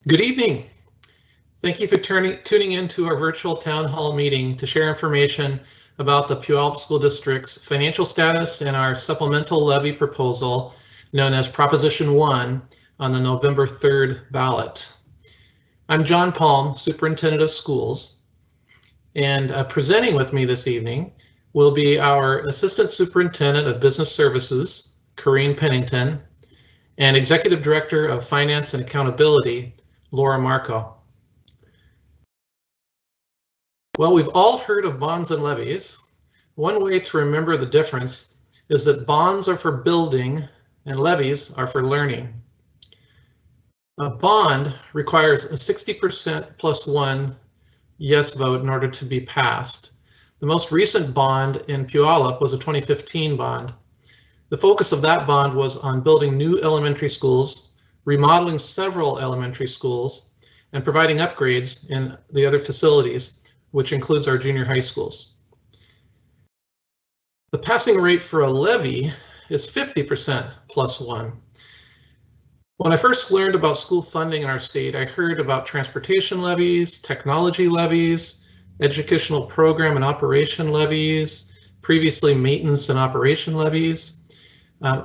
Good evening. Thank you for tuning in to our virtual town hall meeting to share information about the Puyallup School District's financial status and our supplemental levy proposal known as Proposition 1 on the November 3rd ballot. I'm John Palm, Superintendent of Schools, and presenting with me this evening will be our Assistant Superintendent of Business Services, Corrine Pennington, and Executive Director of Finance and Accountability, Laura Marco. Well, we've all heard of bonds and levies. One way to remember the difference is that bonds are for building and levies are for learning. A bond requires a 60% plus one yes vote in order to be passed. The most recent bond in Puyallup was a 2015 bond. The focus of that bond was on building new elementary schools, remodeling several elementary schools, and providing upgrades in the other facilities, which includes our junior high schools. The passing rate for a levy is 50% plus one. When I first learned about school funding in our state, I heard about transportation levies, technology levies, educational program and operation levies, previously maintenance and operation levies,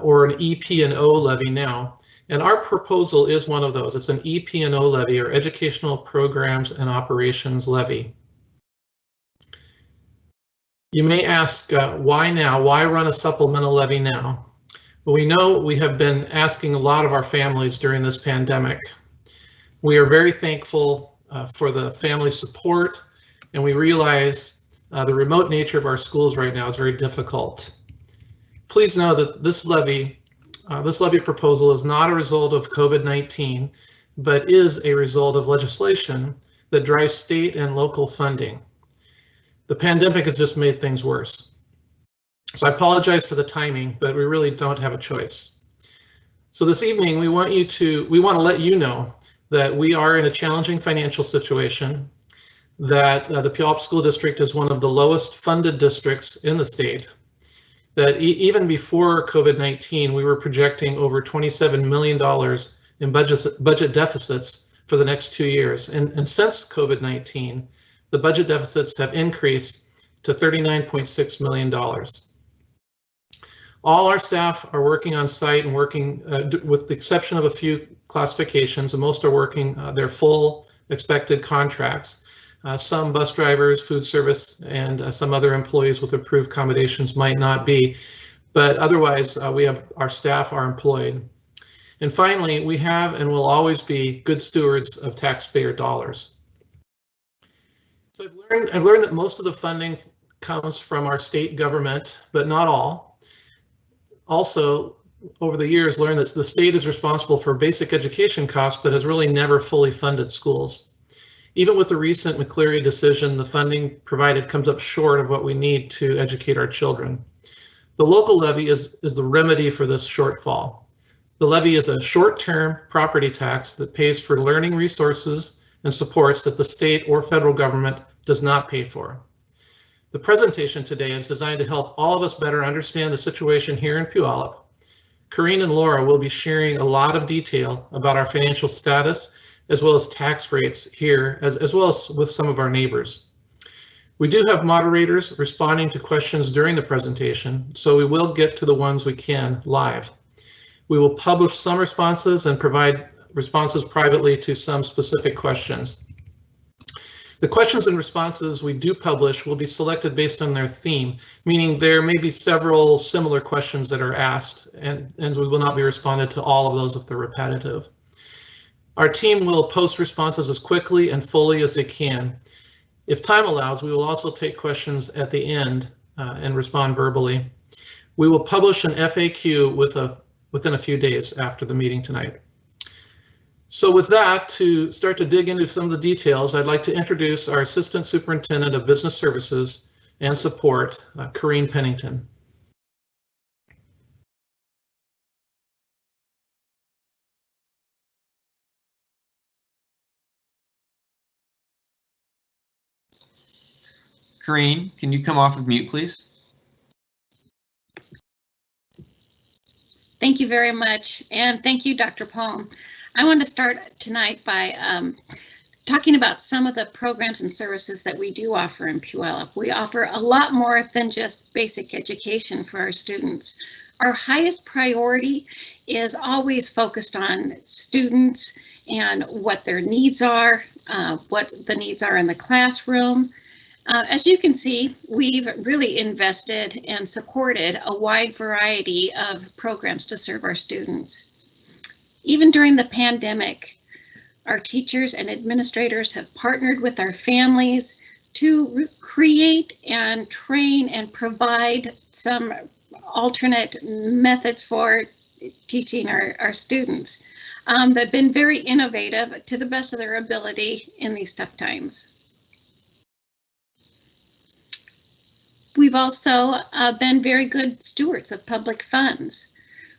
or an EP&O levy now. And our proposal is one of those. It's an EP&O levy, or Educational Programs and Operations Levy. You may ask, why now? Why run a supplemental levy now? Well, we know we have been asking a lot of our families during this pandemic. We are very thankful for the family support, and we realize the remote nature of our schools right now is very difficult. Please know that this levy proposal is not a result of COVID-19, but is a result of legislation that drives state and local funding. The pandemic has just made things worse. So I apologize for the timing, but we really don't have a choice. So this evening, we want to let you know that we are in a challenging financial situation, that the Puyallup School District is one of the lowest funded districts in the state, that even before COVID-19, we were projecting over $27 million in budget deficits for the next 2 years. And since COVID-19, the budget deficits have increased to $39.6 million. All our staff are working on site and working, with the exception of a few classifications, and most are working their full expected contracts. Some bus drivers, food service, and some other employees with approved accommodations might not be, but otherwise our staff are employed. And finally, we have and will always be good stewards of taxpayer dollars. So I've learned that most of the funding comes from our state government, but not all. Also, over the years, learned that the state is responsible for basic education costs, but has really never fully funded schools. Even with the recent McCleary decision, the funding provided comes up short of what we need to educate our children. The local levy is the remedy for this shortfall. The levy is a short-term property tax that pays for learning resources and supports that the state or federal government does not pay for. The presentation today is designed to help all of us better understand the situation here in Puyallup. Corrine and Laura will be sharing a lot of detail about our financial status, as well as tax rates here, as well as with some of our neighbors. We do have moderators responding to questions during the presentation, so we will get to the ones we can live. We will publish some responses and provide responses privately to some specific questions. The questions and responses we do publish will be selected based on their theme, meaning there may be several similar questions that are asked, and we will not be responded to all of those if they're repetitive. Our team will post responses as quickly and fully as they can. If time allows, we will also take questions at the end and respond verbally. We will publish an FAQ within a few days after the meeting tonight. So with that, to start to dig into some of the details, I'd like to introduce our Assistant Superintendent of Business Services and Support, Corrine Pennington. Corrine, can you come off of mute, please? Thank you very much, and thank you, Dr. Palm. I want to start tonight by talking about some of the programs and services that we do offer in Puyallup. We offer a lot more than just basic education for our students. Our highest priority is always focused on students and what their needs are, what the needs are in the classroom. As you can see, we've really invested and supported a wide variety of programs to serve our students. Even during the pandemic, our teachers and administrators have partnered with our families to create and train and provide some alternate methods for teaching our students. They've been very innovative to the best of their ability in these tough times. We've also been very good stewards of public funds.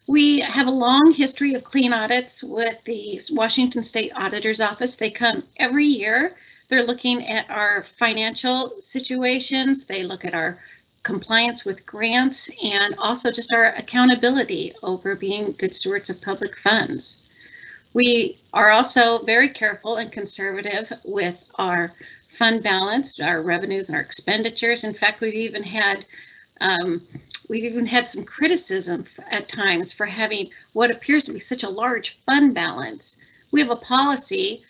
We have a long history of clean audits with the Washington State Auditor's Office. They come every year. They're looking at our financial situations. They look at our compliance with grants and also just our accountability over being good stewards of public funds. We are also very careful and conservative with our fund balance, our revenues and our expenditures. In fact, we've even had some criticism at times for having what appears to be such a large fund balance. We have a policy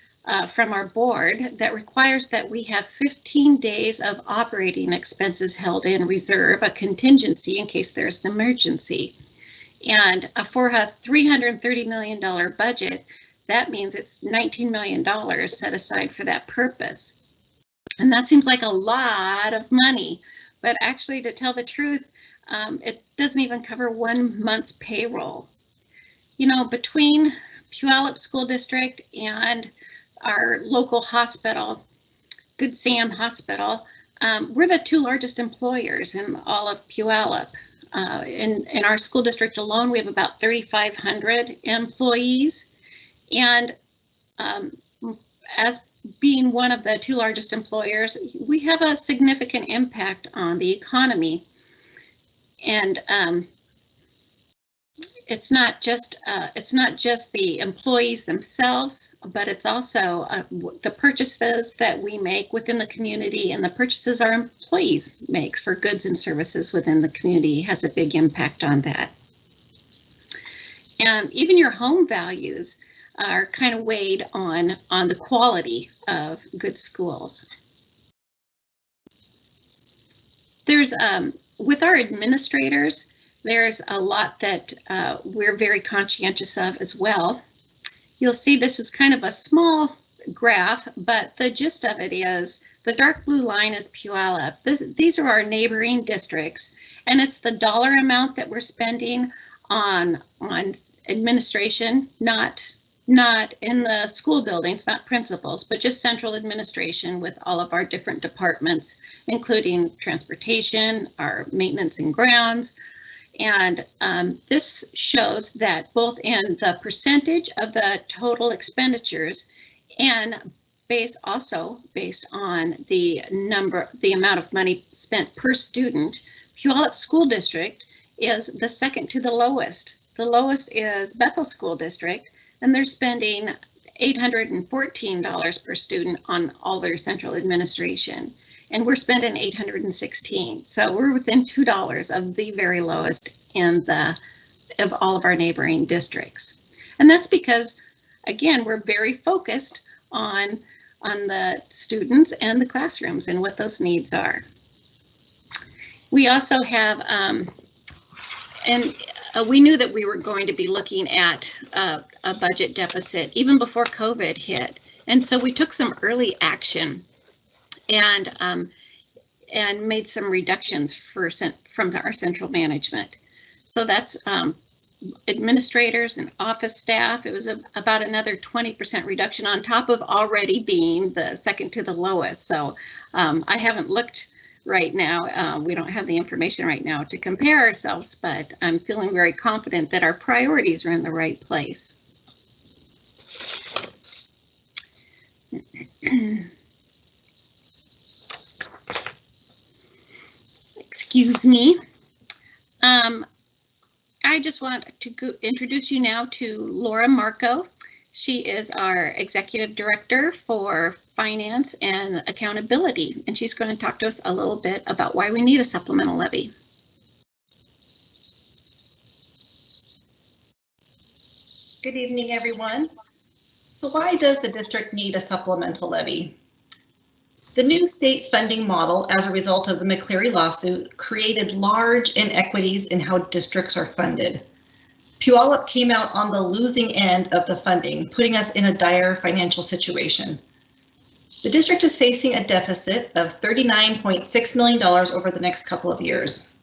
from our board that requires that we have 15 days of operating expenses held in reserve, a contingency in case there's an emergency. And for a $330 million budget, that means it's $19 million set aside for that purpose. And that seems like a lot of money, but actually, to tell the truth, it doesn't even cover 1 month's payroll. You know, between Puyallup School District and our local hospital, Good Sam Hospital, we're the 2 largest employers in all of Puyallup. In our school district alone, we have about 3,500 employees, and as being one of the 2 largest employers, we have a significant impact on the economy. And it's not just the employees themselves, but it's also the purchases that we make within the community, and the purchases our employees make for goods and services within the community has a big impact on that. And even your home values are kind of weighed on the quality of good schools. There's with our administrators, there's a lot that we're very conscientious of as well. You'll see this is kind of a small graph, but the gist of it is the dark blue line is Puyallup. These are our neighboring districts, and it's the dollar amount that we're spending on administration, not in the school buildings, not principals, but just central administration with all of our different departments, including transportation, our maintenance and grounds. And this shows that both in the percentage of the total expenditures and also based on the amount of money spent per student, Puyallup School District is the second to the lowest. The lowest is Bethel School District, and they're spending $814 per student on all their central administration, and we're spending $816. So we're within $2 of the very lowest of all of our neighboring districts. And that's because, again, we're very focused on the students and the classrooms and what those needs are. We also have, we knew that we were going to be looking at a budget deficit even before COVID hit, and so we took some early action and made some reductions from our central management. So that's administrators and office staff. It was about another 20% reduction on top of already being the second to the lowest. So I haven't looked right now. We don't have the information right now to compare ourselves, but I'm feeling very confident that our priorities are in the right place. Excuse me. I just want to introduce you now to Laura Marco. She is our Executive Director for Finance and Accountability, and she's going to talk to us a little bit about why we need a supplemental levy. Good evening, everyone. So why does the district need a supplemental levy? The new state funding model, as a result of the McCleary lawsuit, created large inequities in how districts are funded. Puyallup came out on the losing end of the funding, putting us in a dire financial situation. The district is facing a deficit of $39.6 million over the next couple of years.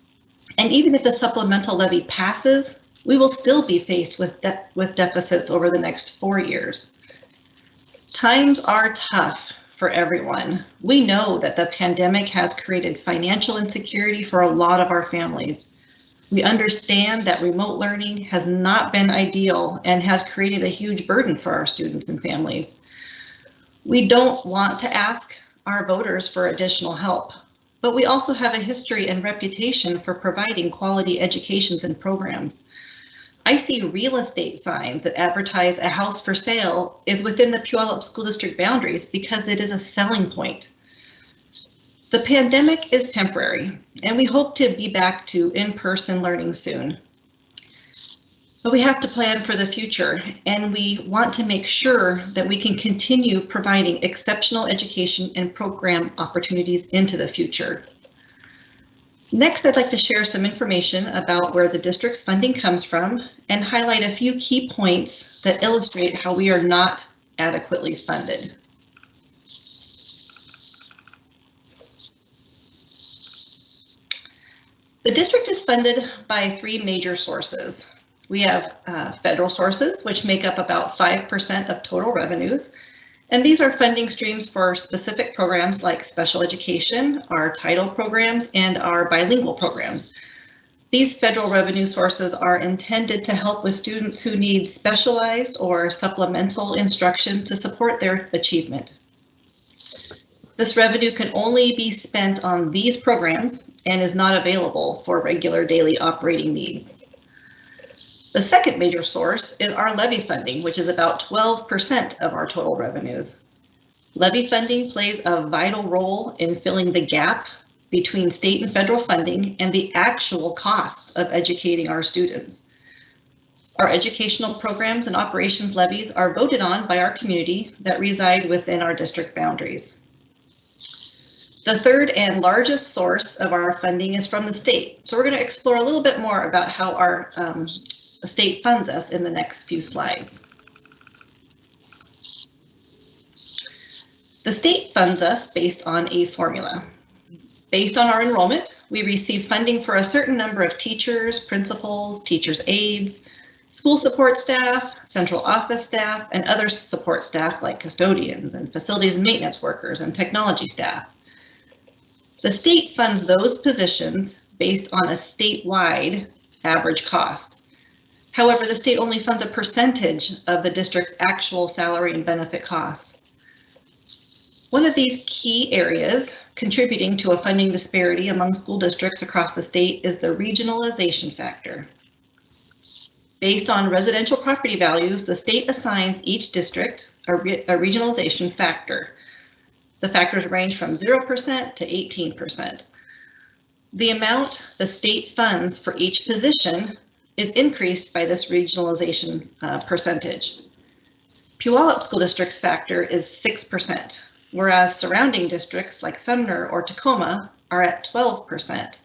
And even if the supplemental levy passes, we will still be faced with deficits over the next 4 years. Times are tough for everyone. We know that the pandemic has created financial insecurity for a lot of our families. We understand that remote learning has not been ideal and has created a huge burden for our students and families. We don't want to ask our voters for additional help, but we also have a history and reputation for providing quality educations and programs. I see real estate signs that advertise a house for sale is within the Puyallup School District boundaries because it is a selling point. The pandemic is temporary, and we hope to be back to in-person learning soon. But we have to plan for the future, and we want to make sure that we can continue providing exceptional education and program opportunities into the future. Next, I'd like to share some information about where the district's funding comes from and highlight a few key points that illustrate how we are not adequately funded. The district is funded by 3 major sources. We have federal sources, which make up about 5% of total revenues. And these are funding streams for specific programs like special education, our title programs, and our bilingual programs. These federal revenue sources are intended to help with students who need specialized or supplemental instruction to support their achievement. This revenue can only be spent on these programs and is not available for regular daily operating needs. The second major source is our levy funding, which is about 12% of our total revenues. Levy funding plays a vital role in filling the gap between state and federal funding and the actual costs of educating our students. Our educational programs and operations levies are voted on by our community that reside within our district boundaries. The third and largest source of our funding is from the state. So we're going to explore a little bit more about how our the state funds us in the next few slides. The state funds us based on a formula. Based on our enrollment, we receive funding for a certain number of teachers, principals, teachers' aides, school support staff, central office staff, and other support staff like custodians and facilities and maintenance workers and technology staff. The state funds those positions based on a statewide average cost. However, the state only funds a percentage of the district's actual salary and benefit costs. One of these key areas contributing to a funding disparity among school districts across the state is the regionalization factor. Based on residential property values, the state assigns each district a regionalization factor. The factors range from 0% to 18%. The amount the state funds for each position is increased by this regionalization percentage. Puyallup School District's factor is 6%, whereas surrounding districts like Sumner or Tacoma are at 12%.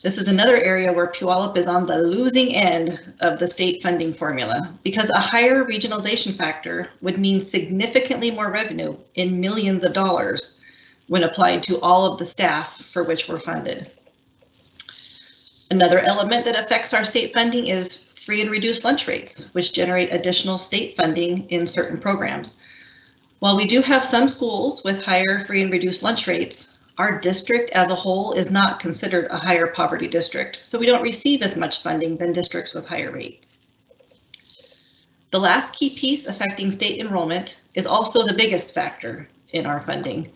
This is another area where Puyallup is on the losing end of the state funding formula because a higher regionalization factor would mean significantly more revenue in millions of dollars when applied to all of the staff for which we're funded. Another element that affects our state funding is free and reduced lunch rates, which generate additional state funding in certain programs. While we do have some schools with higher free and reduced lunch rates, our district as a whole is not considered a higher poverty district, so we don't receive as much funding than districts with higher rates. The last key piece affecting state enrollment is also the biggest factor in our funding.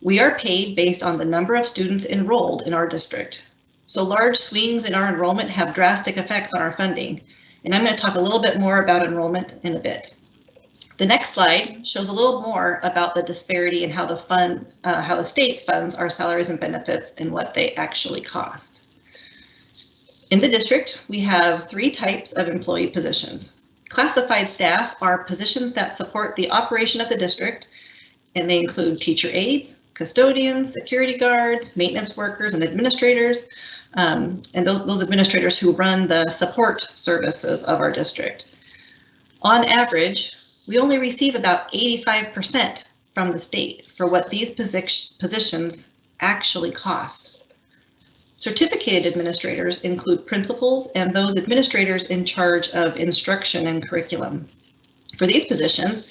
We are paid based on the number of students enrolled in our district. So large swings in our enrollment have drastic effects on our funding, and I'm going to talk a little bit more about enrollment in a bit. The next slide shows a little more about the disparity in how the state funds our salaries and benefits and what they actually cost. In the district, we have 3 types of employee positions. Classified staff are positions that support the operation of the district, and they include teacher aides, custodians, security guards, maintenance workers, and administrators, and those administrators who run the support services of our district. On average, we only receive about 85% from the state for what these positions actually cost. Certificated administrators include principals and those administrators in charge of instruction and curriculum. For these positions,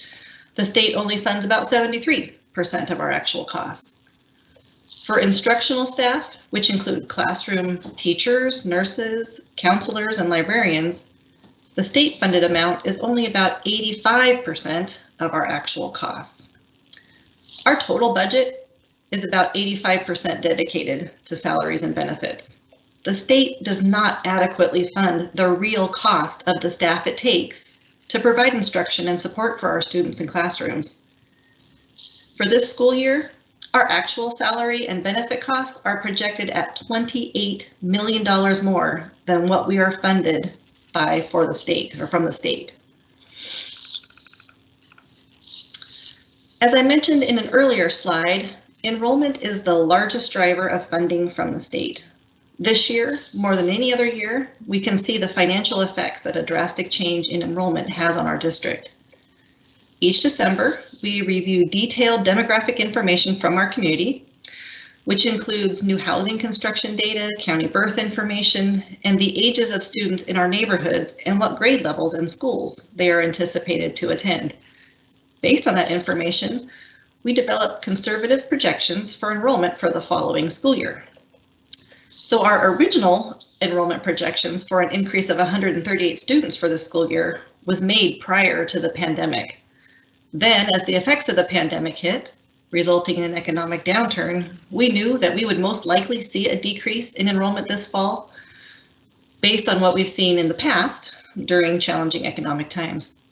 the state only funds about 73% of our actual costs. For instructional staff, which include classroom teachers, nurses, counselors, and librarians, the state funded amount is only about 85% of our actual costs. Our total budget is about 85% dedicated to salaries and benefits. The state does not adequately fund the real cost of the staff it takes to provide instruction and support for our students in classrooms. For this school year, our actual salary and benefit costs are projected at $28 million more than what we are funded for the state or from the state. As I mentioned in an earlier slide, enrollment is the largest driver of funding from the state. This year, more than any other year, we can see the financial effects that a drastic change in enrollment has on our district. Each December, we review detailed demographic information from our community, which includes new housing construction data, county birth information, and the ages of students in our neighborhoods and what grade levels in schools they are anticipated to attend. Based on that information, we develop conservative projections for enrollment for the following school year. So our original enrollment projections for an increase of 138 students for the school year was made prior to the pandemic. Then, as the effects of the pandemic hit, resulting in an economic downturn, we knew that we would most likely see a decrease in enrollment this fall based on what we've seen in the past during challenging economic times.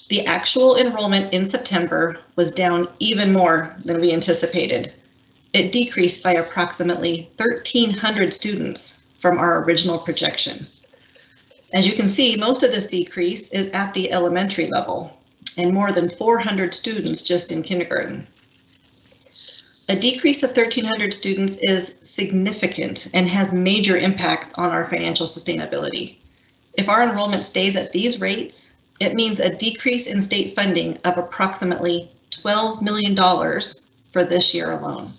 The actual enrollment in September was down even more than we anticipated. It decreased by approximately 1,300 students from our original projection. As you can see, most of this decrease is at the elementary level, and more than 400 students just in kindergarten. A decrease of 1,300 students is significant and has major impacts on our financial sustainability. If our enrollment stays at these rates, it means a decrease in state funding of approximately $12 million for this year alone.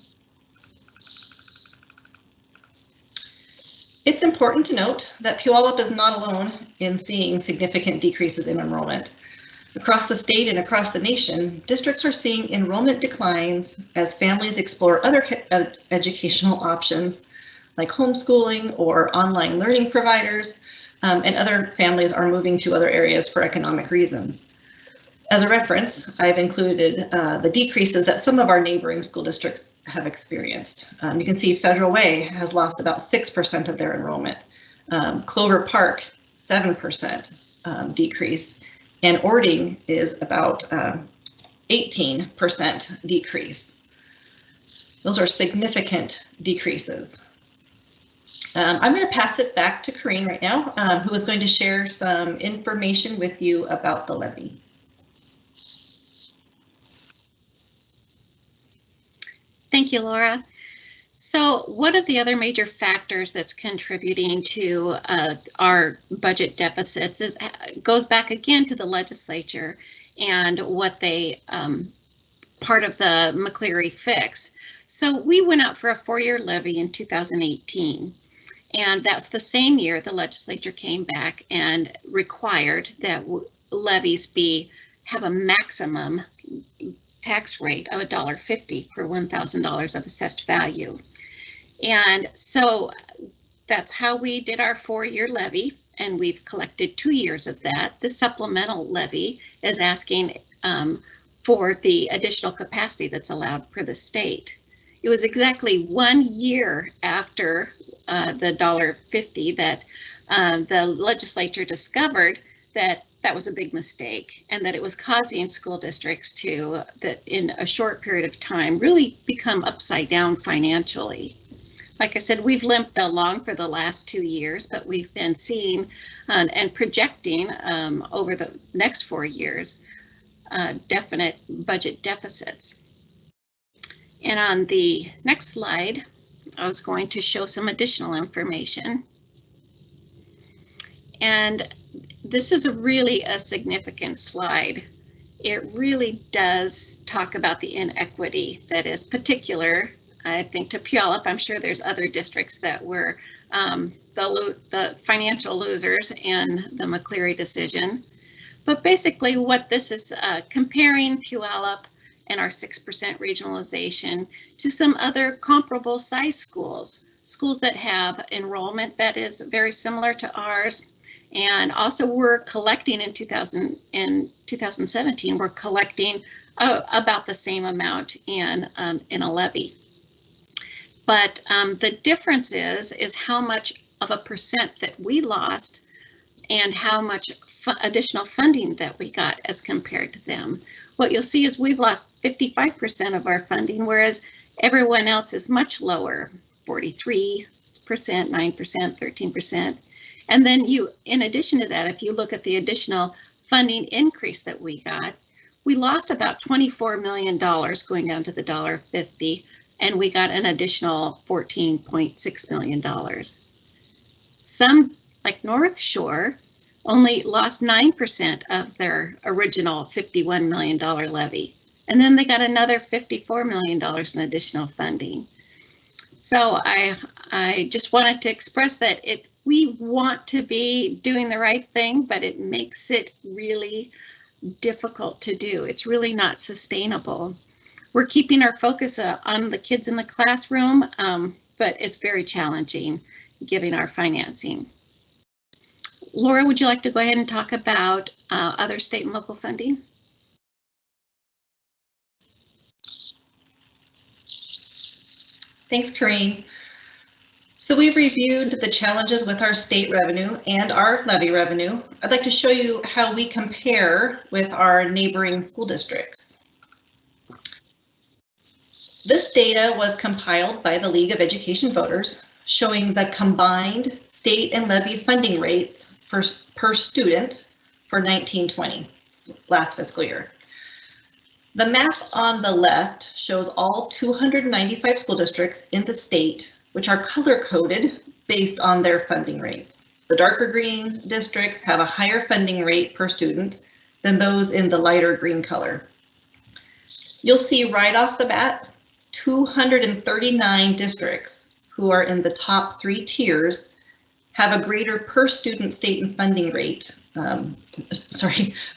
It's important to note that Puyallup is not alone in seeing significant decreases in enrollment. Across the state and across the nation, districts are seeing enrollment declines as families explore other educational options like homeschooling or online learning providers, and other families are moving to other areas for economic reasons. As a reference, I've included the decreases that some of our neighboring school districts have experienced. You can see Federal Way has lost about 6% of their enrollment. Clover Park, 7% decrease. And Ording is about 18% decrease. Those are significant decreases. I'm going to pass it back to Corrine right now, who is going to share some information with you about the levy. Thank you, Laura. So one of the other major factors that's contributing to our budget deficits goes back again to the legislature and what they part of the McCleary fix. So we went out for a 4-year levy in 2018, and that's the same year the legislature came back and required that levies have a maximum tax rate of $1.50 per $1,000 of assessed value. And so that's how we did our 4-year levy, and we've collected 2 years of that. The supplemental levy is asking for the additional capacity that's allowed per the state. It was exactly 1 year after the $1.50 that the legislature discovered that that was a big mistake and that it was causing school districts to, that in a short period of time, really become upside down financially. Like I said, we've limped along for the last 2 years, but we've been seeing and projecting over the next 4 years definite budget deficits. And on the next slide, I was going to show some additional information. And this is really a significant slide. It really does talk about the inequity that is particular, I think, to Puyallup. I'm sure there's other districts that were the financial losers in the McCleary decision. But basically what this is comparing Puyallup and our 6% regionalization to some other comparable size schools, schools that have enrollment that is very similar to ours. And also we're collecting in 2017, we're collecting about the same amount in a levy. But the difference is how much of a percent that we lost and how much additional funding that we got as compared to them. What you'll see is we've lost 55% of our funding, whereas everyone else is much lower, 43%, 9%, 13%. And then in addition to that, if you look at the additional funding increase that we got, we lost about $24 million going down to the $1.50, and we got an additional $14.6 million. Some, like North Shore, only lost 9% of their original $51 million levy. And then they got another $54 million in additional funding. So I just wanted to express that we want to be doing the right thing, but it makes it really difficult to do. It's really not sustainable. We're keeping our focus on the kids in the classroom, but it's very challenging giving our financing. Laura, would you like to go ahead and talk about other state and local funding? Thanks, Corrine. So we've reviewed the challenges with our state revenue and our levy revenue. I'd like to show you how we compare with our neighboring school districts. This data was compiled by the League of Education Voters, showing the combined state and levy funding rates per student for 1920, last fiscal year. The map on the left shows all 295 school districts in the state, which are color coded based on their funding rates. The darker green districts have a higher funding rate per student than those in the lighter green color. You'll see right off the bat, 239 districts who are in the top 3 tiers have a greater per student state and funding rate,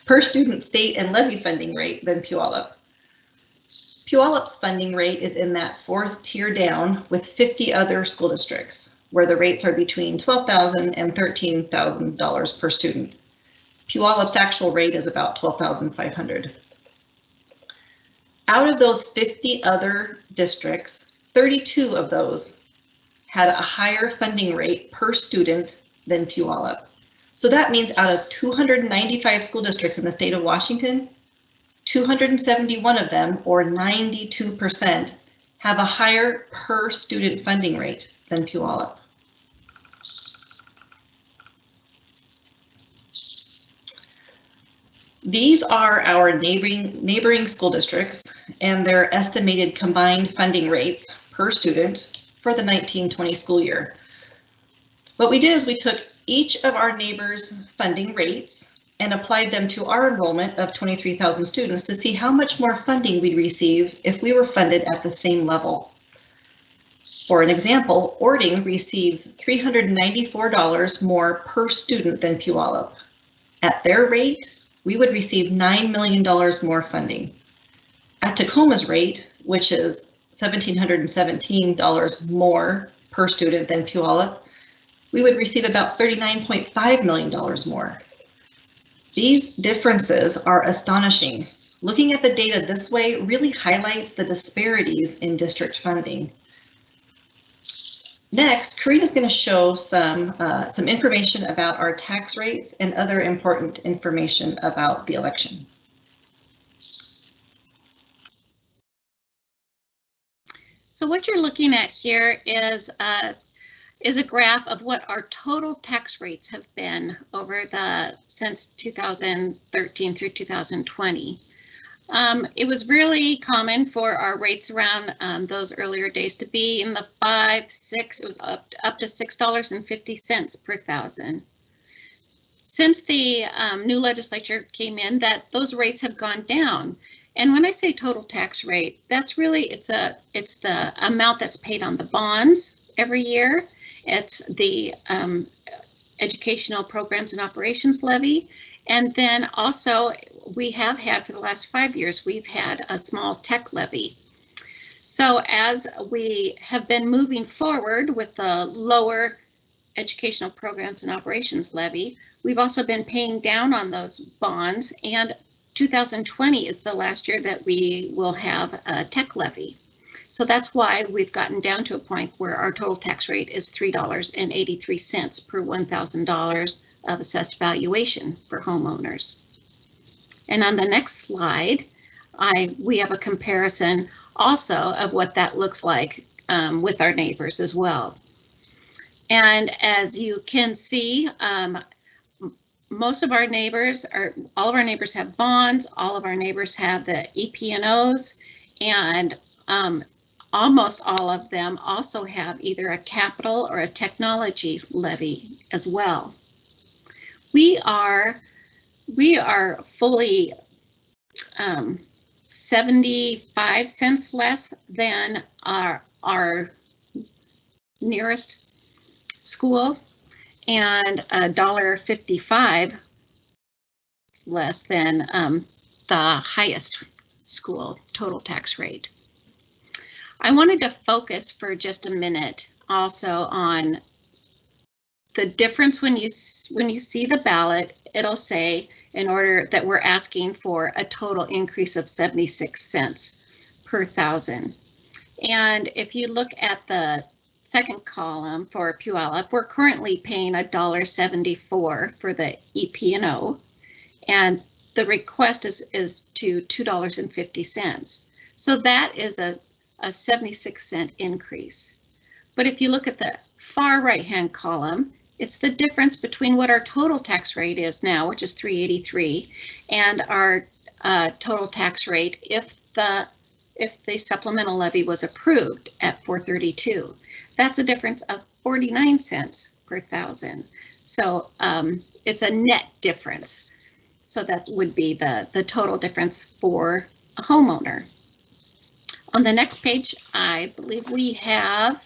per student state and levy funding rate than Puyallup. Puyallup's funding rate is in that 4th tier down with 50 other school districts, where the rates are between $12,000 and $13,000 per student. Puyallup's actual rate is about $12,500. Out of those 50 other districts, 32 of those had a higher funding rate per student than Puyallup. So that means out of 295 school districts in the state of Washington, 271 of them, or 92%, have a higher per student funding rate than Puyallup. These are our neighboring school districts and their estimated combined funding rates per student for the 1920 school year. What we did is we took each of our neighbors' funding rates and applied them to our enrollment of 23,000 students to see how much more funding we'd receive if we were funded at the same level. For an example, Ording receives $394 more per student than Puyallup. At their rate, we would receive $9 million more funding. At Tacoma's rate, which is $1,717 more per student than Puyallup, we would receive about $39.5 million more. These differences are astonishing. Looking at the data this way really highlights the disparities in district funding. Next, Karina's going to show some information about our tax rates and other important information about the election. So what you're looking at here is a graph of what our total tax rates have been over since 2013 through 2020. It was really common for our rates around those earlier days to be in the 5, 6, it was up to $6.50 per thousand. Since the new legislature came in, those rates have gone down. And when I say total tax rate, that's really, it's the amount that's paid on the bonds every year. It's the Educational Programs and Operations Levy. And then also we have had for the last 5 years, we've had a small tech levy. So as we have been moving forward with the lower Educational Programs and Operations Levy, we've also been paying down on those bonds, and 2020 is the last year that we will have a tech levy. So that's why we've gotten down to a point where our total tax rate is $3.83 per $1,000 of assessed valuation for homeowners. And on the next slide, we have a comparison also of what that looks like with our neighbors as well. And as you can see, most of our neighbors all of our neighbors have bonds, all of our neighbors have the EP&Os, and almost all of them also have either a capital or a technology levy as well. We are fully 75 cents less than our nearest school, and $1.55 less than the highest school total tax rate. I wanted to focus for just a minute also on the difference when you see the ballot. It'll say in order that we're asking for a total increase of 76 cents per thousand. And if you look at the second column for Puyallup, we're currently paying $1.74 for the EP&O, and the request is to $2.50. So that is a 76-cent increase. But if you look at the far right-hand column, it's the difference between what our total tax rate is now, which is $3.83, and our total tax rate if the supplemental levy was approved at $4.32. That's a difference of 49 cents per thousand. So it's a net difference. So that would be the total difference for a homeowner. On the next page, I believe we have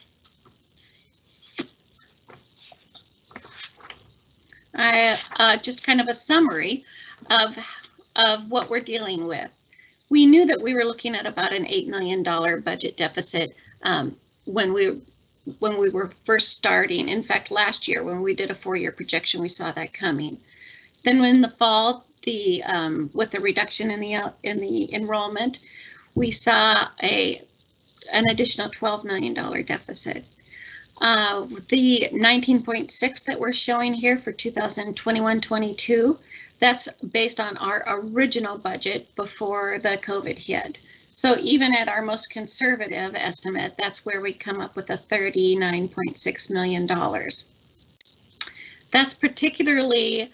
just kind of a summary of what we're dealing with. We knew that we were looking at about an $8 million budget deficit when we were first starting. In fact, last year when we did a 4-year projection, we saw that coming. Then in the fall, with the reduction in the enrollment, we saw an additional $12 million deficit. The 19.6 that we're showing here for 2021-22, that's based on our original budget before the COVID hit. So even at our most conservative estimate, that's where we come up with a $39.6 million. That's particularly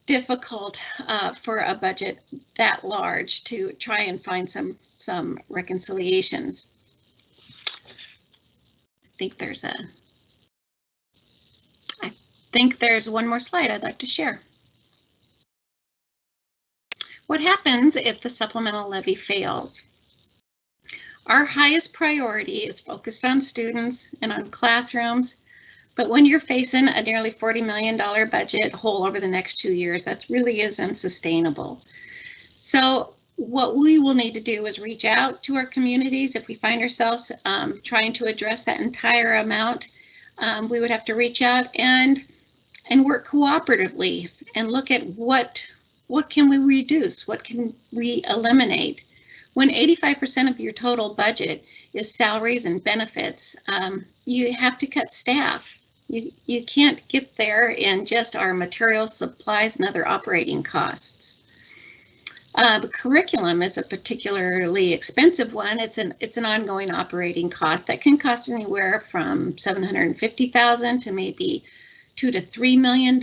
difficult for a budget that large to try and find some reconciliations. I think there's one more slide I'd like to share. What happens if the supplemental levy fails? Our highest priority is focused on students and on classrooms, but when you're facing a nearly $40 million budget hole over the next 2 years, that really is unsustainable. So what we will need to do is reach out to our communities. If we find ourselves trying to address that entire amount, we would have to reach out and work cooperatively and look at what can we reduce, what can we eliminate. When 85% of your total budget is salaries and benefits, you have to cut staff. You can't get there in just our materials, supplies, and other operating costs. Curriculum is a particularly expensive one. It's an ongoing operating cost that can cost anywhere from $750,000 to maybe $2 to $3 million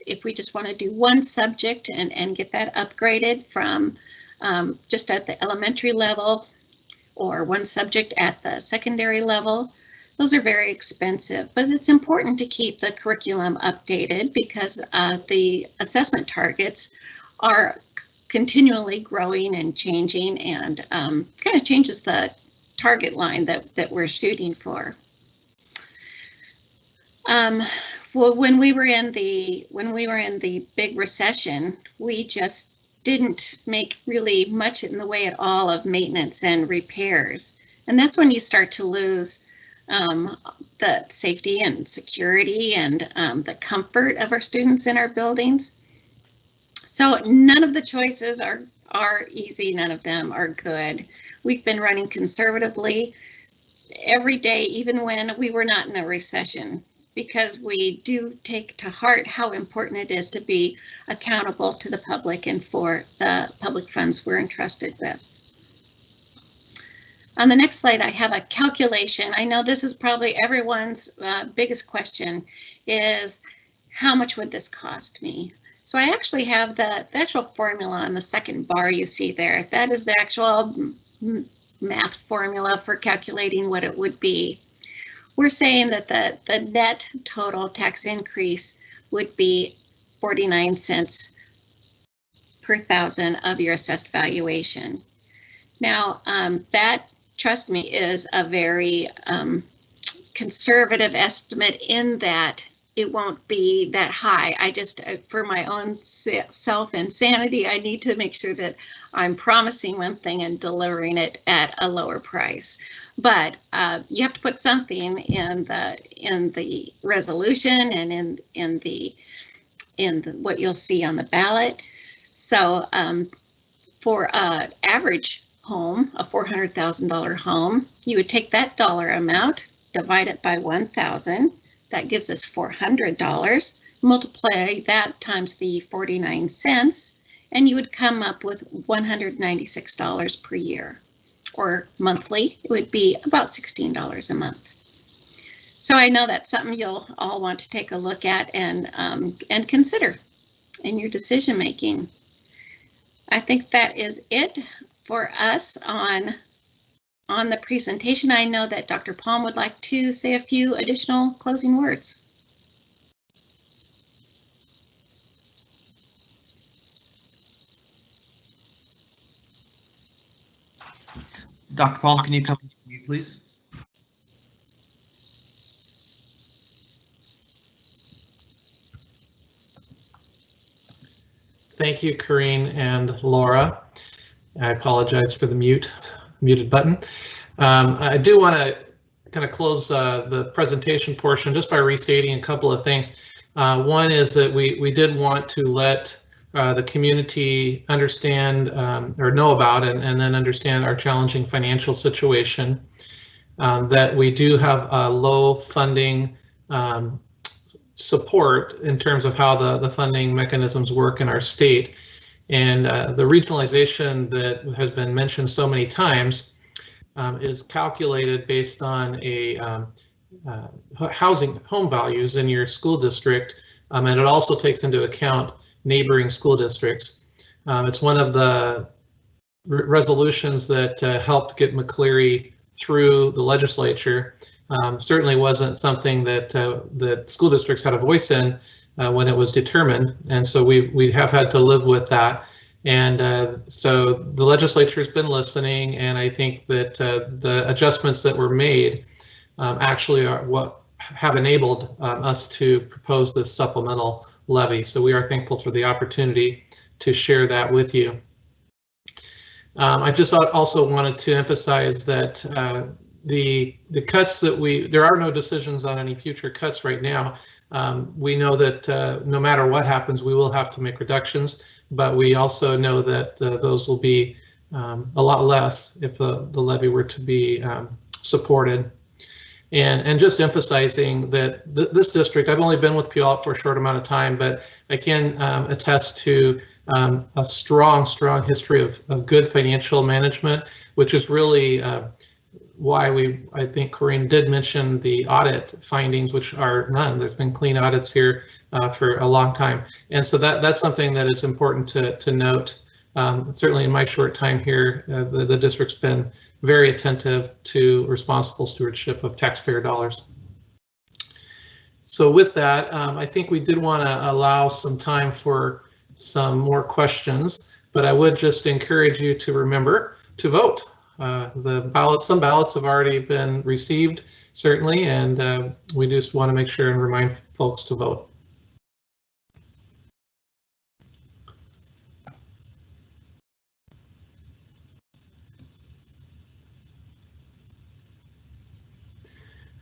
if we just want to do one subject and get that upgraded from just at the elementary level or one subject at the secondary level. Those are very expensive, but it's important to keep the curriculum updated because the assessment targets are continually growing and changing, and kind of changes the target line that we're shooting for. Well, when we were in the big recession, we just didn't make really much in the way at all of maintenance and repairs, and that's when you start to lose the safety and security and the comfort of our students in our buildings. So none of the choices are easy, none of them are good. We've been running conservatively every day, even when we were not in a recession, because we do take to heart how important it is to be accountable to the public and for the public funds we're entrusted with. On the next slide, I have a calculation. I know this is probably everyone's biggest question is, how much would this cost me? So I actually have the actual formula on the second bar you see there. That is the actual math formula for calculating what it would be. We're saying that the net total tax increase would be 49 cents per thousand of your assessed valuation. Now, that, trust me, is a very conservative estimate in that it won't be that high. I just, for my own self and sanity, I need to make sure that I'm promising one thing and delivering it at a lower price. But you have to put something in the resolution and in what you'll see on the ballot. So for an average home, a $400,000 home, you would take that dollar amount, divide it by 1,000. That gives us $400. Multiply that times the 49 cents, and you would come up with $196 per year. Or monthly, it would be about $16 a month. So I know that's something you'll all want to take a look at and consider in your decision making. I think that is it for us on the presentation. I know that Dr. Palm would like to say a few additional closing words. Dr. Palm, can you come to me, please? Thank you, Corrine and Laura. I apologize for the muted button. I do want to kind of close the presentation portion just by restating a couple of things. One is that we did want to let the community understand or know about and then understand our challenging financial situation, that we do have a low funding support in terms of how the funding mechanisms work in our state. And the regionalization that has been mentioned so many times is calculated based on a home values in your school district, and it also takes into account neighboring school districts. It's one of the resolutions that helped get McCleary through the legislature. Certainly wasn't something that that school districts had a voice in when it was determined, and so we have had to live with that. And so the legislature has been listening, and I think that the adjustments that were made actually are what have enabled us to propose this supplemental levy. So we are thankful for the opportunity to share that with you. I just also wanted to emphasize that the cuts that there are no decisions on any future cuts right now. We know that no matter what happens, we will have to make reductions, but we also know that those will be a lot less if the levy were to be supported. And just emphasizing that this district, I've only been with Puyallup for a short amount of time, but I can attest to a strong history of good financial management, which is really why I think Corinne did mention the audit findings, which are none. There's been clean audits here for a long time. And so that's something that is important to note. Certainly in my short time here, the district's been very attentive to responsible stewardship of taxpayer dollars. So with that, I think we did want to allow some time for some more questions, but I would just encourage you to remember to vote. Some ballots have already been received, certainly, and we just want to make sure and remind folks to vote.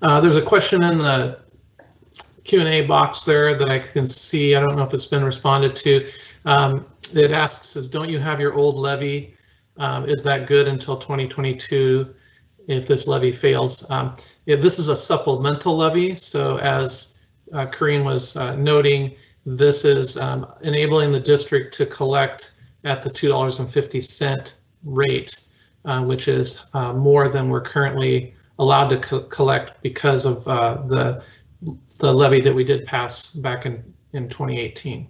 There's a question in the Q&A box there that I can see. I don't know if it's been responded to. It asks, don't you have your old levy? Is that good until 2022 if this levy fails? This is a supplemental levy, so as Corinne was noting, this is enabling the district to collect at the $2.50 rate, which is more than we're currently allowed to collect because of the levy that we did pass back in 2018.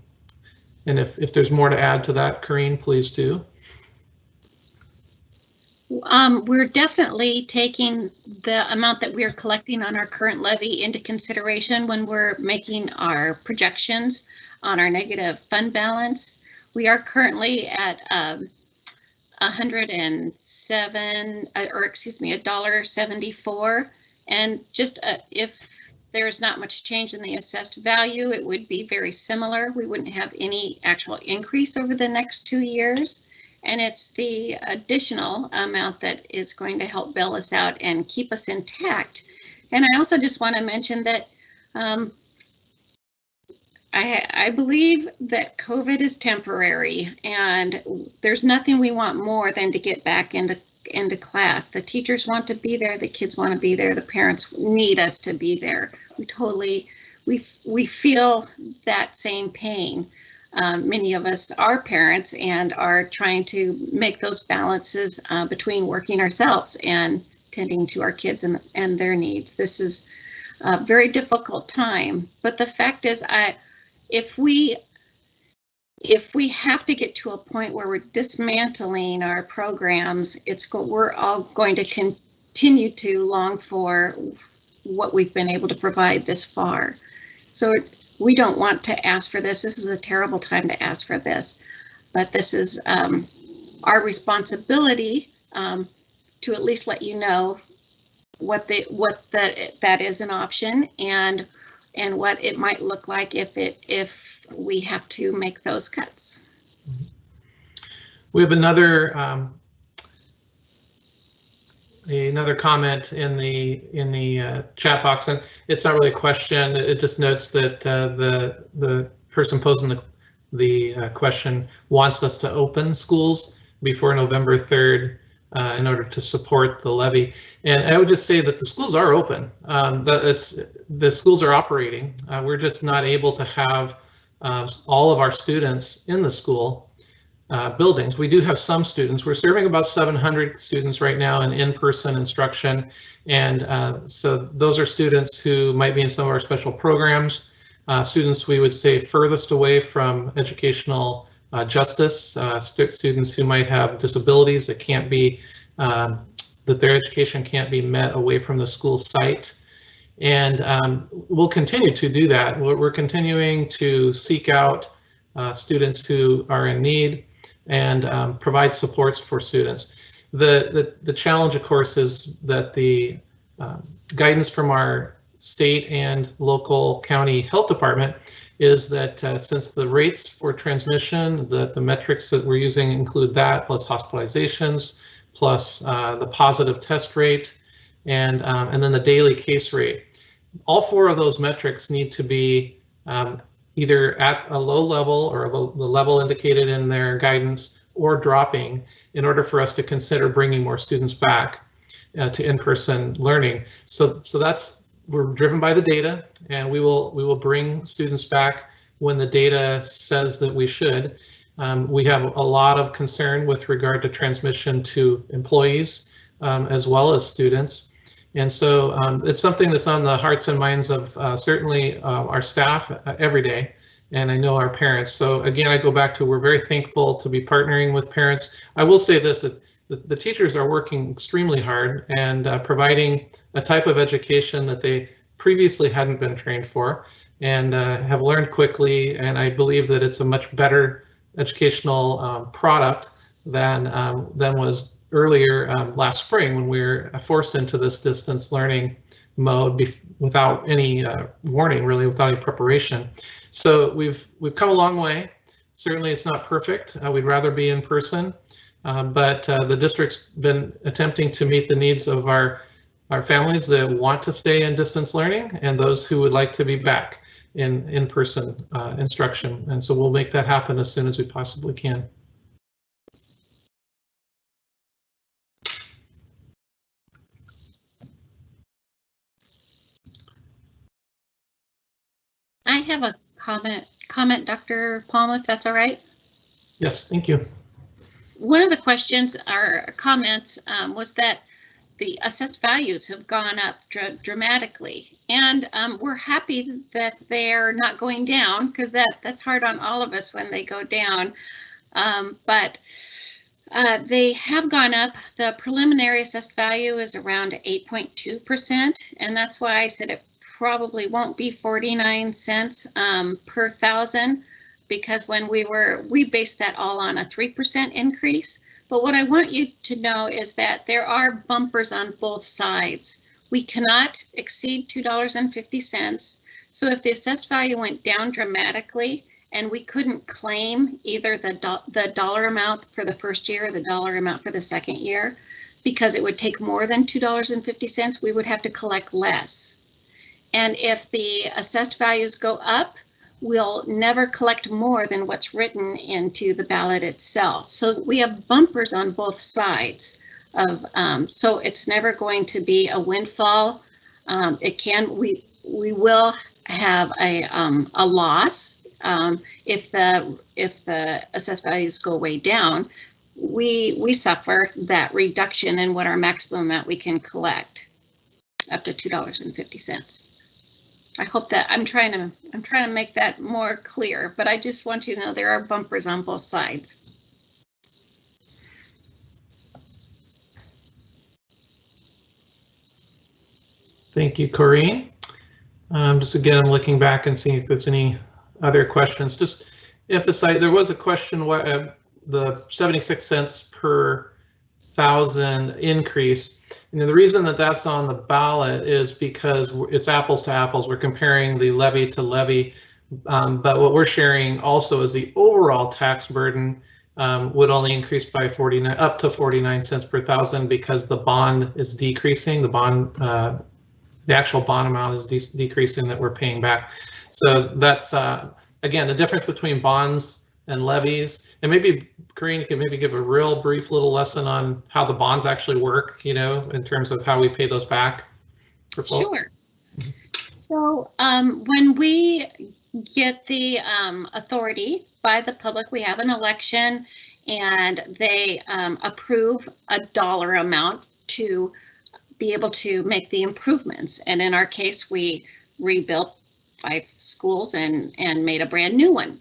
And if there's more to add to that, Corinne, please do. We're definitely taking the amount that we're collecting on our current levy into consideration when we're making our projections on our negative fund balance. We are currently at $1.74, and just if there's not much change in the assessed value, it would be very similar. We wouldn't have any actual increase over the next 2 years. And it's the additional amount that is going to help bail us out and keep us intact. And I also just want to mention that I believe that COVID is temporary, and there's nothing we want more than to get back into class. The teachers want to be there, the kids want to be there, the parents need us to be there. We feel that same pain. Many of us are parents and are trying to make those balances between working ourselves and tending to our kids and their needs. This is a very difficult time, but the fact is, if we have to get to a point where we're dismantling our programs, we're all going to continue to long for what we've been able to provide this far. So we don't want to ask for this. This is a terrible time to ask for this, but this is our responsibility to at least let you know that is an option and what it might look like if we have to make those cuts. We have another comment in the chat box, and it's not really a question. It just notes that the person posing the question wants us to open schools before November 3rd in order to support the levy. And I would just say that the schools are open. The schools are operating. We're just not able to have all of our students in the school buildings. We do have some students. We're serving about 700 students right now in in-person instruction, and so those are students who might be in some of our special programs, students we would say furthest away from educational justice, students who might have disabilities that can't be, that their education can't be met away from the school site. And we'll continue to do that. We're continuing to seek out students who are in need and provide supports for students. The challenge, of course, is that the guidance from our state and local county health department is that since the rates for transmission, the metrics that we're using include that, plus hospitalizations, plus the positive test rate, and then the daily case rate. All four of those metrics need to be either at a low level or the level indicated in their guidance or dropping in order for us to consider bringing more students back to in-person learning. So that's, we're driven by the data, and we will bring students back when the data says that we should. We have a lot of concern with regard to transmission to employees as well as students. And so it's something that's on the hearts and minds of certainly our staff every day, and I know our parents. So again, I go back to, we're very thankful to be partnering with parents. I will say this, that the teachers are working extremely hard and providing a type of education that they previously hadn't been trained for, and have learned quickly. And I believe that it's a much better educational product than was earlier last spring, when we were forced into this distance learning mode without any warning, really, without any preparation. So we've come a long way. Certainly it's not perfect. We'd rather be in person, but the district's been attempting to meet the needs of our families that want to stay in distance learning and those who would like to be back in in-person instruction. And so we'll make that happen as soon as we possibly can. I have a comment, Dr. Palm, if that's all right. Yes, thank you. One of the questions or comments was that the assessed values have gone up dramatically, and we're happy that they're not going down, because that's hard on all of us when they go down. But they have gone up. The preliminary assessed value is around 8.2%, and that's why I said it probably won't be 49 cents per thousand, because when we based that all on a 3% increase. But what I want you to know is that there are bumpers on both sides. We cannot exceed $2.50. So if the assessed value went down dramatically and we couldn't claim either the dollar amount for the first year or the dollar amount for the second year, because it would take more than $2.50, we would have to collect less. And if the assessed values go up, we'll never collect more than what's written into the ballot itself. So we have bumpers on both sides of, so it's never going to be a windfall. We will have a loss if the assessed values go way down. We suffer that reduction in what our maximum amount we can collect, up to $2.50. I hope that I'm trying to make that more clear, but I just want you to know there are bumpers on both sides. Thank you, Corrine. Just again, I'm looking back and seeing if there's any other questions. Just emphasize, there was a question, the 76 cents per thousand increase. And the reason that that's on the ballot is because it's apples to apples. We're comparing the levy to levy, but what we're sharing also is the overall tax burden would only increase by up to 49 cents per thousand, because the bond is decreasing. The actual bond amount is decreasing that we're paying back. So that's again the difference between bonds and levies. And maybe Corrine, you can maybe give a real brief little lesson on how the bonds actually work, you know, in terms of how we pay those back for folks. Sure. So when we get the authority by the public, we have an election, and they approve a dollar amount to be able to make the improvements. And in our case, we rebuilt 5 schools and made a brand new one.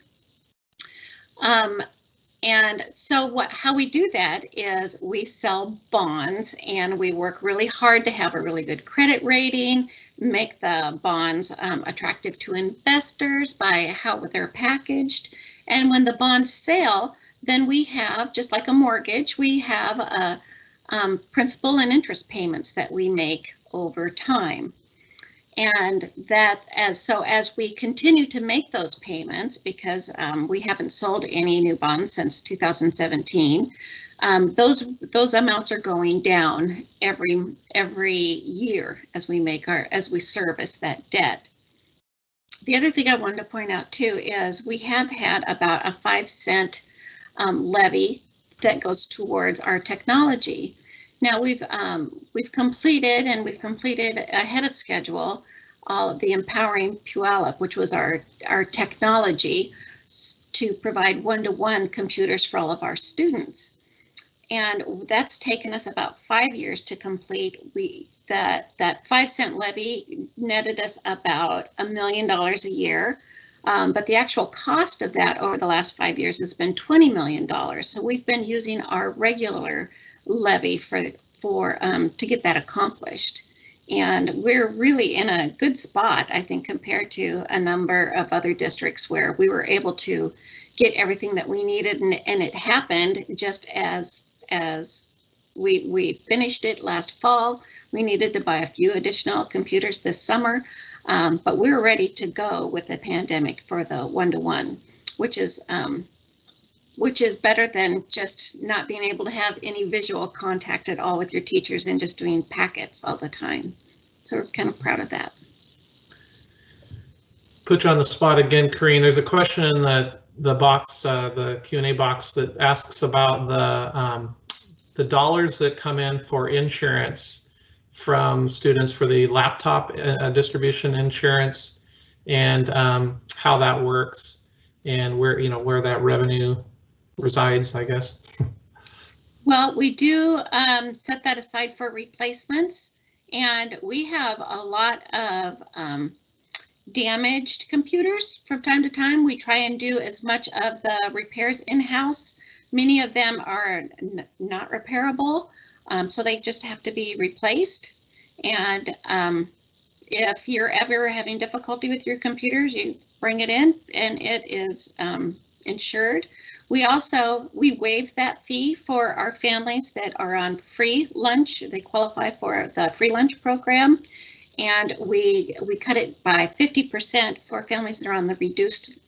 And so how we do that is we sell bonds, and we work really hard to have a really good credit rating, make the bonds attractive to investors by how they're packaged. And when the bonds sell, then we have, just like a mortgage, we have principal and interest payments that we make over time. And that as we continue to make those payments, because we haven't sold any new bonds since 2017, those amounts are going down every year as we service that debt. The other thing I wanted to point out too is we have had about a 5-cent levy that goes towards our technology. Now we've completed ahead of schedule all of the Empowering Puyallup, which was our technology to provide one-to-one computers for all of our students. And that's taken us about 5 years to complete. That 5-cent levy netted us about $1 million a year. But the actual cost of that over the last 5 years has been $20 million. So we've been using our regular levy to get that accomplished. And we're really in a good spot, I think, compared to a number of other districts where we were able to get everything that we needed, and it happened just as we finished it last fall. We needed to buy a few additional computers this summer, but we were ready to go with the pandemic for the one-to-one, which is better than just not being able to have any visual contact at all with your teachers and just doing packets all the time. So we're kind of proud of that. Put you on the spot again, Corrine. There's a question that the box, the Q&A box, that asks about the dollars that come in for insurance from students for the laptop distribution insurance, and how that works, and where that revenue resides, I guess. Well, we do set that aside for replacements, and we have a lot of damaged computers from time to time. We try and do as much of the repairs in-house. Many of them are not repairable, so they just have to be replaced. And if you're ever having difficulty with your computers, you bring it in and it is insured. We waive that fee for our families that are on free lunch. They qualify for the free lunch program. And we cut it by 50% for families that are on the reduced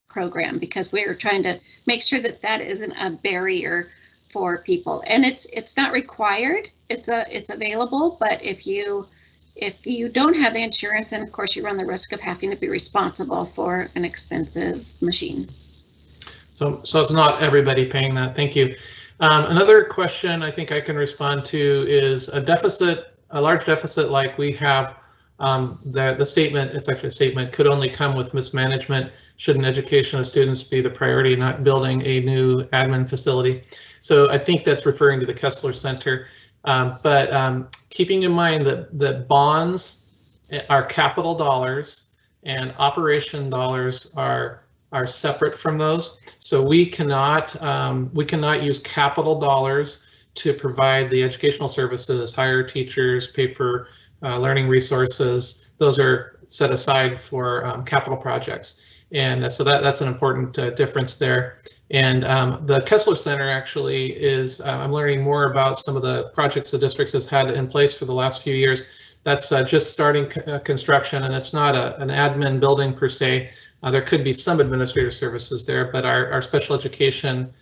program, because we're trying to make sure that that isn't a barrier for people. And it's not required. It's available, but if you don't have the insurance, then of course you run the risk of having to be responsible for an expensive machine. So it's not everybody paying that. Thank you. Another question I think I can respond to is a large deficit like we have. The statement, it's actually a statement, could only come with mismanagement. Shouldn't education of students be the priority, not building a new admin facility? So I think that's referring to the Kessler Center. But keeping in mind that bonds are capital dollars and operation dollars are separate from those. So we cannot use capital dollars to provide the educational services, hire teachers, pay for learning resources. Those are set aside for capital projects. And so that's an important difference there. And the Kessler Center actually is, I'm learning more about some of the projects the districts has had in place for the last few years. That's just starting construction, and it's not an admin building per se. There could be some administrative services there, but our special education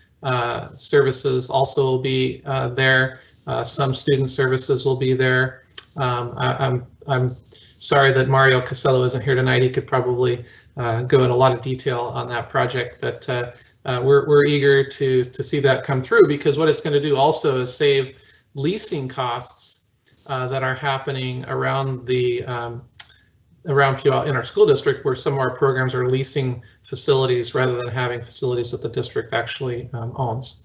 services also will be there. Some student services will be there. I'm sorry that Mario Casello isn't here tonight. He could probably go in a lot of detail on that project, but we're eager to see that come through, because what it's going to do also is save leasing costs that are happening around the around Puyallup in our school district, where some of our programs are leasing facilities rather than having facilities that the district actually owns.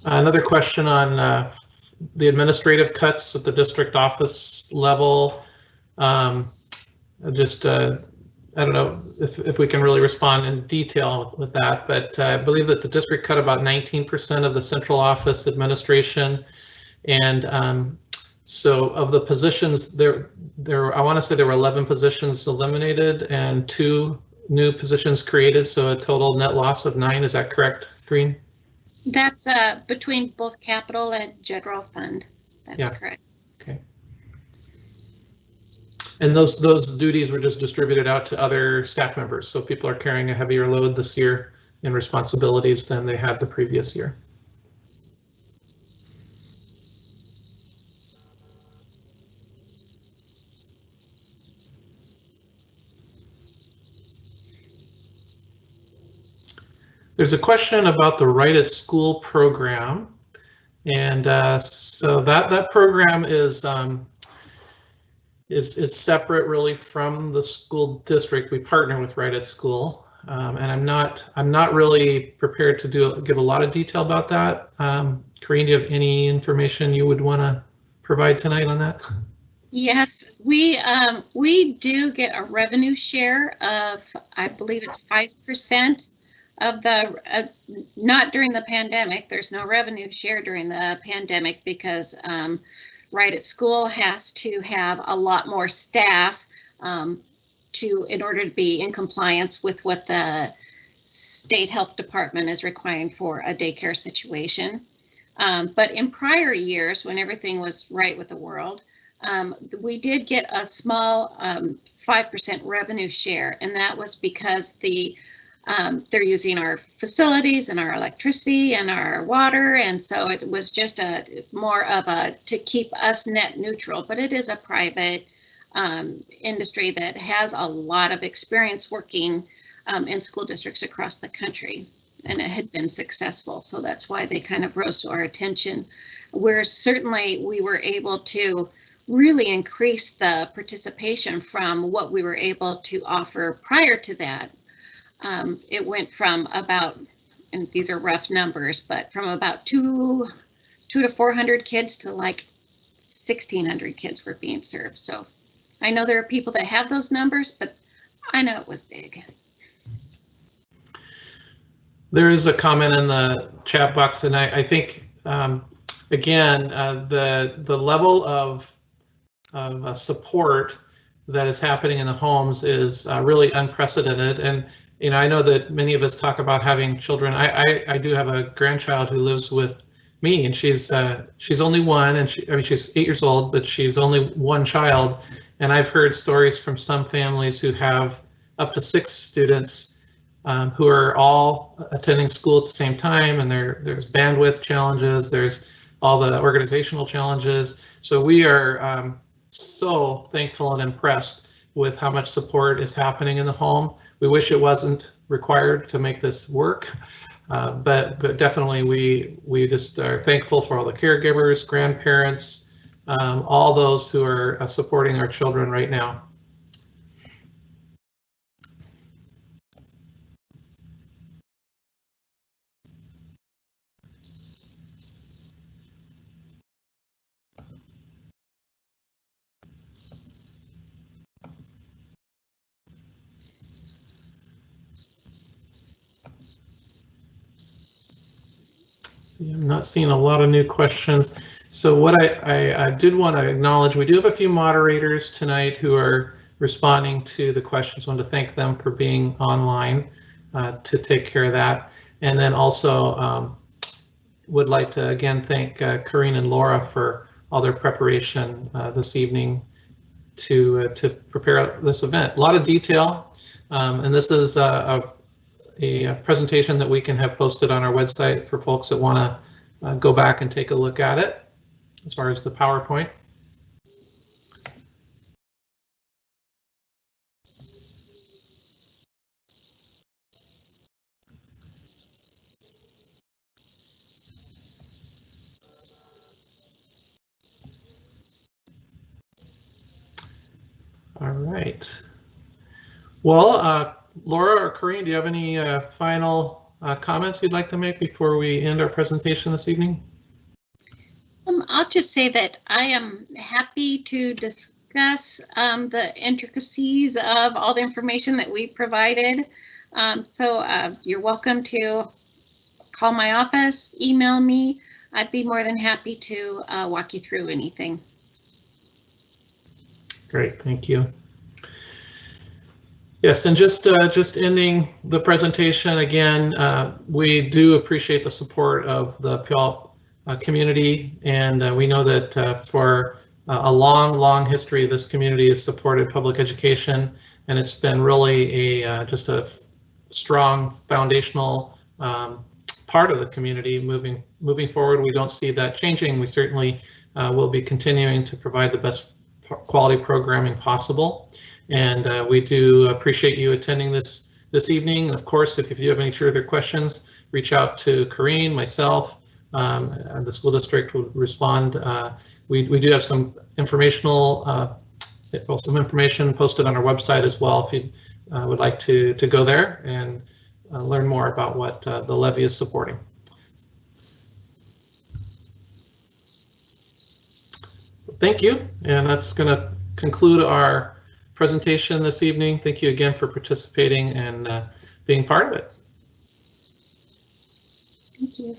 Another question on the administrative cuts at the district office level. I don't know if we can really respond in detail with that, but I believe that the district cut about 19% of the central office administration. And so of the positions there, I want to say there were 11 positions eliminated and 2 new positions created. So a total net loss of 9. Is that correct, Green? That's between both capital and general fund. That's correct. Okay. And those duties were just distributed out to other staff members. So people are carrying a heavier load this year in responsibilities than they had the previous year. There's a question about the Right at School program, and so that program is separate really from the school district. We partner with Right at School, and I'm not really prepared to give a lot of detail about that. Corinne, do you have any information you would want to provide tonight on that? Yes, we do get a revenue share of, I believe it's 5%. Of the, not during the pandemic, there's no revenue share during the pandemic because Right at School has to have a lot more staff in order to be in compliance with what the state health department is requiring for a daycare situation. But in prior years, when everything was right with the world, we did get a small 5% revenue share, and that was because they're using our facilities and our electricity and our water, and so it was just more of to keep us net neutral. But it is a private industry that has a lot of experience working in school districts across the country, and it had been successful, so that's why they kind of rose to our attention. We were able to really increase the participation from what we were able to offer prior to that. It went from about, and these are rough numbers, but from about 200 to 400 kids to like 1,600 kids were being served. So I know there are people that have those numbers, but I know it was big. There is a comment in the chat box, and I think again the level of support that is happening in the homes is really unprecedented. And I know that many of us talk about having children. I do have a grandchild who lives with me, and she's only one, and she's 8 years old, but she's only one child. And I've heard stories from some families who have up to 6 students who are all attending school at the same time, and there's bandwidth challenges, there's all the organizational challenges. So we are so thankful and impressed with how much support is happening in the home. We wish it wasn't required to make this work, but definitely we just are thankful for all the caregivers, grandparents, all those who are supporting our children right now. See, I'm not seeing a lot of new questions. So what I did want to acknowledge, we do have a few moderators tonight who are responding to the questions. I want to thank them for being online to take care of that. And then also would like to again thank Corinne and Laura for all their preparation this evening to prepare this event. A lot of detail, and this is a presentation that we can have posted on our website for folks that want to go back and take a look at it as far as the PowerPoint. All right. Well, Laura or Corinne, do you have any final comments you'd like to make before we end our presentation this evening? I'll just say that I am happy to discuss the intricacies of all the information that we provided. So you're welcome to call my office, email me. I'd be more than happy to walk you through anything. Great, thank you. Yes, and just ending the presentation again, we do appreciate the support of the Puyallup community, and we know that for a long history, this community has supported public education, and it's been really just a strong foundational part of the community moving forward. We don't see that changing. We certainly will be continuing to provide the best quality programming possible. And we do appreciate you attending this evening. And of course, if you have any further questions, reach out to Corrine, myself, and the school district will respond. We do have some informational, some information posted on our website as well if you would like to go there and learn more about what the levy is supporting. Thank you, and that's going to conclude our presentation this evening. Thank you again for participating and being part of it. Thank you.